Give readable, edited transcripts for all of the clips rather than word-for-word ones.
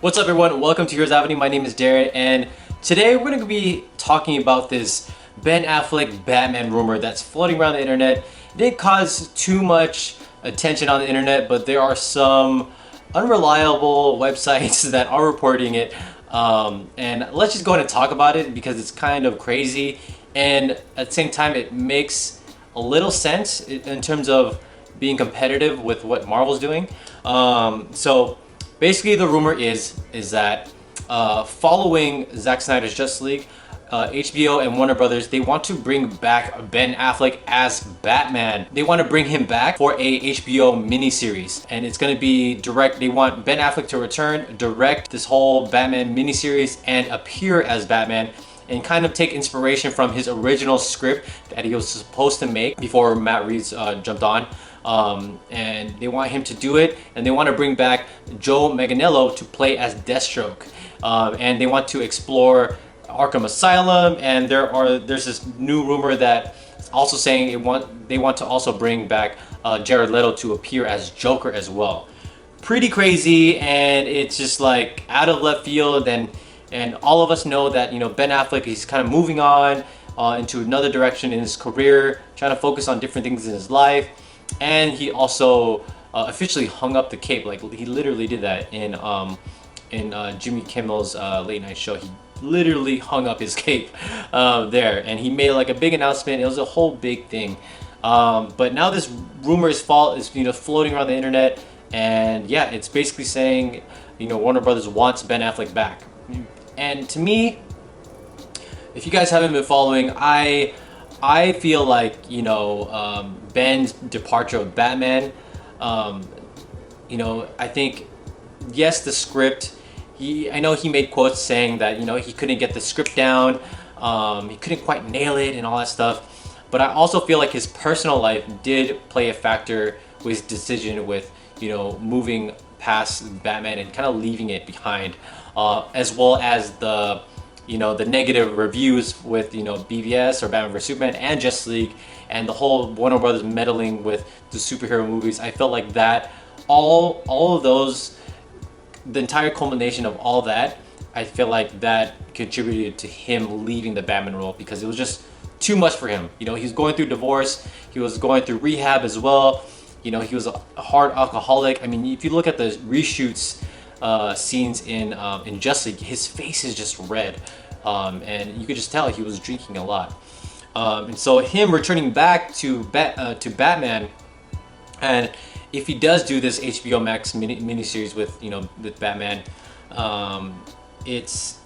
What's up everyone, welcome to Heroes Avenue. My name is Darren and today we're going to be talking about this Ben Affleck Batman rumor that's floating around the internet. It didn't cause too much attention on the internet, but there are some unreliable websites that are reporting it. And let's just go ahead and talk about it because it's kind of crazy, and at the same time it makes a little sense in terms of being competitive with what Marvel's doing. So basically the rumor is that following Zack Snyder's Justice League, HBO and Warner Brothers, they want to bring back Ben Affleck as Batman. They want to bring him back for a HBO miniseries, and it's going to be direct. They want Ben Affleck to return, direct this whole Batman miniseries, and appear as Batman, and kind of take inspiration from his original script that he was supposed to make before Matt Reeves jumped on. And they want him to do it, and they want to bring back Joe Manganiello to play as Deathstroke, and they want to explore Arkham Asylum, and there's this new rumor that also saying they want to also bring back Jared Leto to appear as Joker as well. Pretty crazy, and it's just like out of left field, and all of us know that, you know, Ben Affleck, he's kind of moving on into another direction in his career, trying to focus on different things in his life. And he also officially hung up the cape. Like, he literally did that in Jimmy Kimmel's late night show. He literally hung up his cape there, and he made like a big announcement. It was a whole big thing. But now this rumor is floating around the internet, and yeah, it's basically saying, you know, Warner Brothers wants Ben Affleck back. And to me, if you guys haven't been following, I feel like, you know, Ben's departure of Batman, you know, I think, yes, the script, I know he made quotes saying that, you know, he couldn't get the script down, he couldn't quite nail it and all that stuff, but I also feel like his personal life did play a factor with his decision with, you know, moving past Batman and kind of leaving it behind, as well as the, you know, the negative reviews with, you know, BVS or Batman vs Superman and Justice League, and the whole Warner Brothers meddling with the superhero movies. I felt like that all of those, the entire culmination of all that, I feel like that contributed to him leaving the Batman role, because it was just too much for him. You know, he was going through divorce, he was going through rehab as well. You know, he was a hard alcoholic. I mean, if you look at the reshoots scenes in Justice League, his face is just red, and you could just tell he was drinking a lot. And so him returning back to Batman, and if he does do this HBO Max miniseries with, you know, with Batman, it's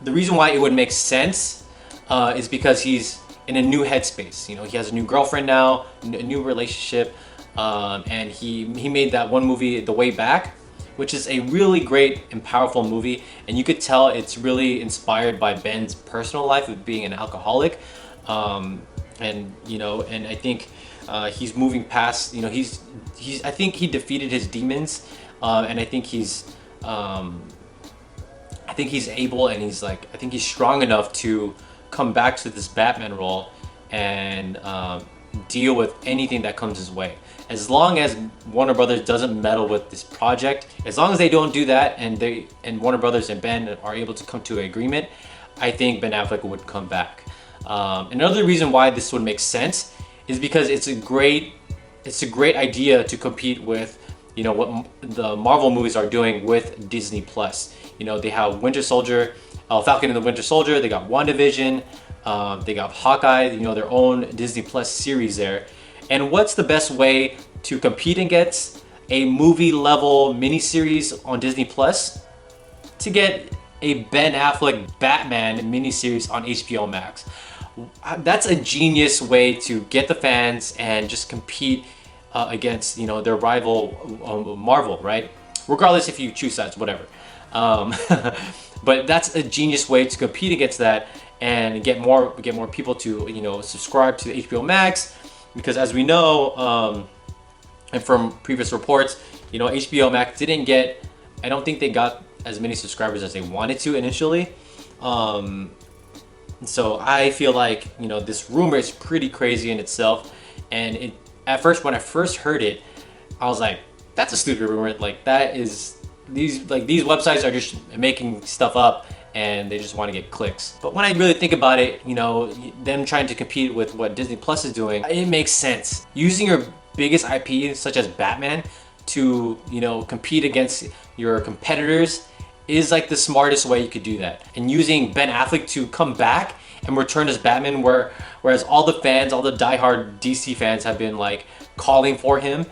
the reason why it would make sense is because he's in a new headspace. You know, he has a new girlfriend now, a new relationship, and he made that one movie, The Way Back, which is a really great and powerful movie, and you could tell it's really inspired by Ben's personal life of being an alcoholic, and you know, and I think he's moving past, you know, I think he defeated his demons, and I think he's able, and he's like, I think he's strong enough to come back to this Batman role and deal with anything that comes his way. As long as Warner Brothers doesn't meddle with this project, as long as they don't do that, and Warner Brothers and Ben are able to come to an agreement, I think Ben Affleck would come back. Another reason why this would make sense is because it's a great idea to compete with, you know, what the Marvel movies are doing with Disney Plus. You know, they have Winter Soldier, Falcon and the Winter Soldier, they got WandaVision, they got Hawkeye, you know, their own Disney Plus series there. And what's the best way to compete against a movie level miniseries on Disney Plus? To get a Ben Affleck Batman miniseries on HBO Max. That's a genius way to get the fans and just compete against, you know, their rival Marvel, right? Regardless if you choose sides, whatever. But that's a genius way to compete against that and get more people to, you know, subscribe to HBO Max, because as we know, and from previous reports, you know, HBO Max didn't get, I don't think they got as many subscribers as they wanted to initially. So I feel like, you know, this rumor is pretty crazy in itself, and at first, when I first heard it, I was like, that's a stupid rumor. Like, these websites are just making stuff up and they just want to get clicks. But when I really think about it, you know, them trying to compete with what Disney Plus is doing, it makes sense. Using your biggest IP such as Batman to, you know, compete against your competitors is like the smartest way you could do that. And using Ben Affleck to come back and return as Batman, whereas all the fans, all the diehard DC fans have been like calling for him.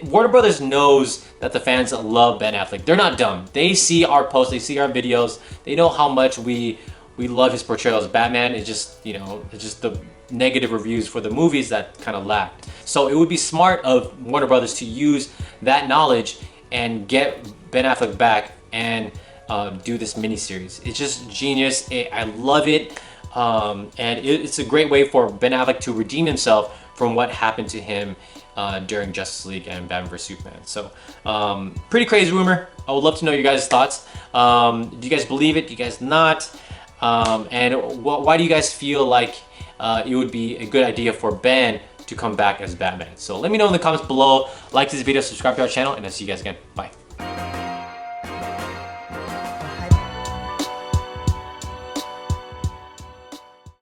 Warner Brothers knows that the fans love Ben Affleck. They're not dumb. They see our posts, they see our videos, they know how much we love his portrayal as Batman. It's just, you know, it's just the negative reviews for the movies that kind of lacked. So it would be smart of Warner Brothers to use that knowledge and get Ben Affleck back and do this miniseries. It's just genius. I love it. And it's a great way for Ben Affleck to redeem himself from what happened to him during Justice League and Batman vs Superman. So pretty crazy rumor. I would love to know your guys' thoughts. Do you guys believe it? Do you guys not? And why do you guys feel like it would be a good idea for Ben to come back as Batman? So let me know in the comments below. Like this video, subscribe to our channel, and I'll see you guys again. Bye.